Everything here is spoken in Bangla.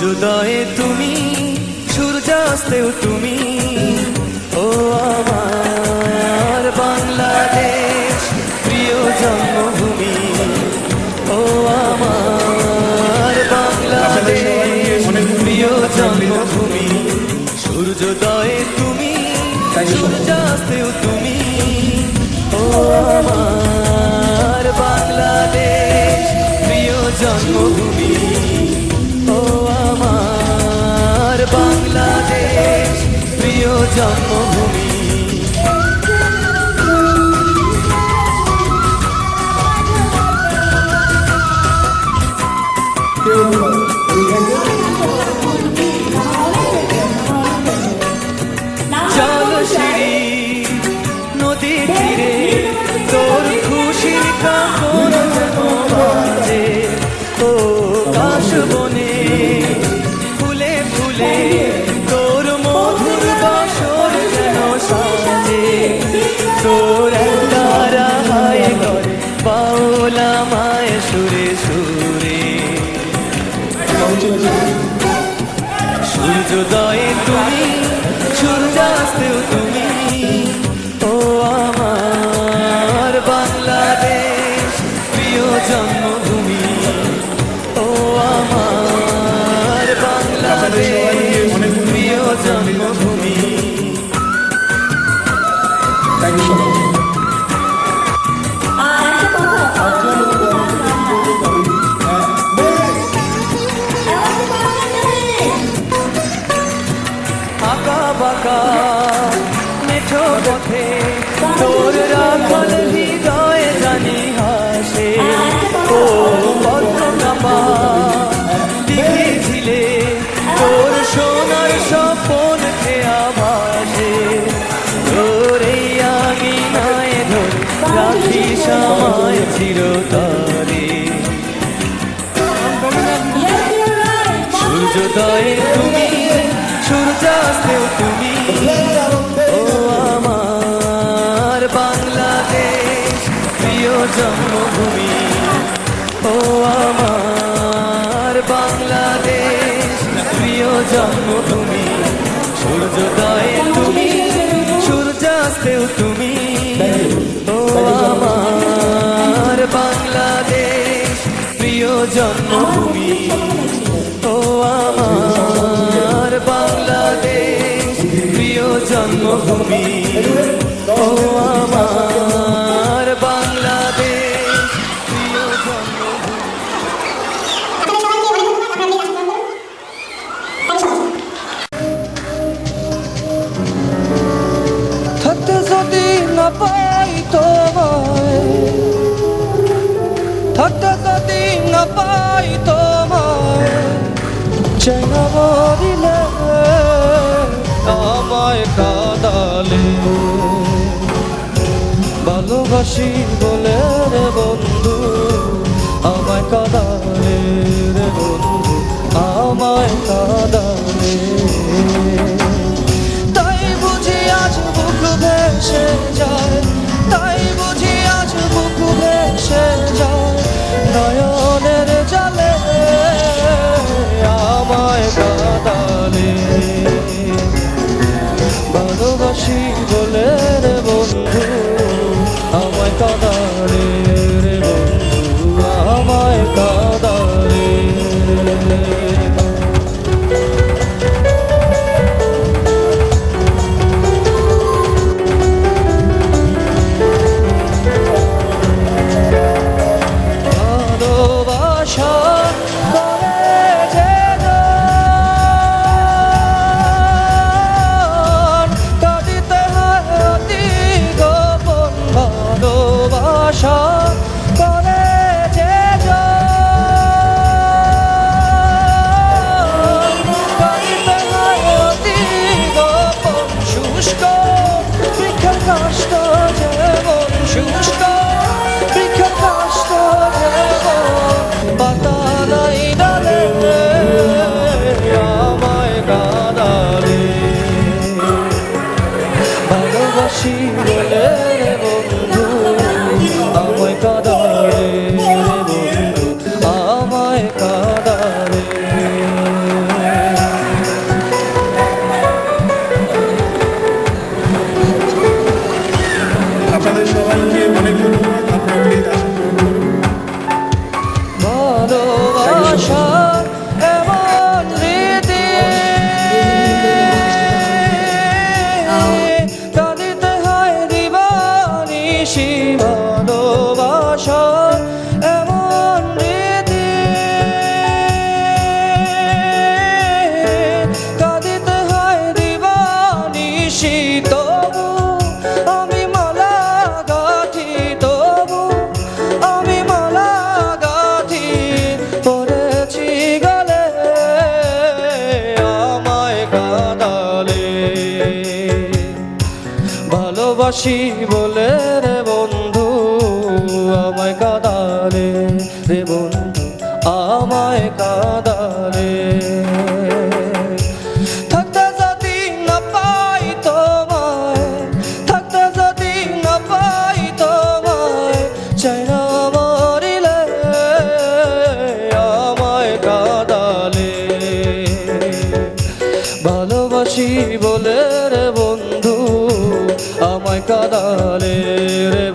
সূর্যোদয়ে তুমি, সূর্যাস্তেও তুমি, ও আমার বাংলাদেশ প্রিয় জন্মভূমি, ও আমার বাংলাদেশ প্রিয় জন্মভূমি। সূর্যোদয়ে তুমি, সূর্যাস্তেও তুমি, ও আমার বাংলাদেশ প্রিয় জন্মভূমি, ও আমার বাংলাদেশ প্রিয় জন্মভূমি। জলশিরি নদী তীরে তোর খুশির কাপড় যেন বাজে, ও কাশবনে ফুলে ফুলে তোর মধুর বাসর যেন সাজে, তোর তারা হায় করে বাউলা মায় সুরে সুরে। সূর্যোদয়ে তুমি, সূর্যাস্তেও তুমি, ও আমার বাংলাদেশ প্রিয় জন্মভূমি, ও আমার বাংলাদেশ প্রিয় জন্মভূমি। আঁকা বাঁকা মেঠো পথে তোর রাখল হৃদয় জানি হাসে, ও পদ্মনাভা দিঘিছিলে তোর সোনার স্বপন খেয়া ভাসে, তোর এই আঙিনায় ধরে রাখি সময় চিরতরে। সূর্যোদয়ে তুমি, সূর্যাস্তেও তুমি, ও আমার বাংলাদেশ প্রিয় জন্মভূমি, ও আমার বাংলাদেশ প্রিয় জন্মভূমি। সূর্যোদয়ে তুমি, সূর্যাস্তেও তুমি, ও আমার বাংলাদেশ প্রিয় জন্মভূমি, ও আমার বাংলাদেশ প্রিয় জন্মভূমি, ও আমার বাংলাদেশ প্রিয় জন্মভূমি। থাকতে যদি না পাই তোমায়, থাকতে যদি না পাই তোমায়, চাই না মরিলে আমায় কাঁদালে, ভালোবাসি বলে রে বন্ধু আমায় কাঁদালে, রে বন্ধু আমায় কাঁদালে। তাই বুঝি আজ বুক ভেসে যায়, তাই বুঝি আজ বুক ভেসে যায়, নয়নের জলে আমায় কাঁদালে, ভালোবাসি বলে রে বন্ধু আমায় কাঁদালে, রে বন্ধু আমায় কাঁদালে। ভালোবাসা করে যে কাঁদিতে হয় অতি গোপন, ভালোবাসা করে যে কাঁদিতে হয় অতি গোপন, শুষ্ক বৃক্ষের কাষ্ঠ যেমন, শুষ্ক বৃক্ষের কাষ্ঠ যেমন, পাতা নাই ডালে আমায় কাঁদালে, ভালোবাসি বলে রে বন্ধু আমায় কাঁদালে, রে বন্ধু আমায় কাঁদালে। ভালোবাসি বলে রে বন্ধু আমায় কাঁদালে রে বন্ধু আমায় কাঁদালে থাকতে যদি না পাই তোমায় থাকতে যদি না পাই তোমায় চাই না মরিলে আমায় কাঁদালে ভালোবাসি বলে রে বন্ধু আমায় কাঁদালে রে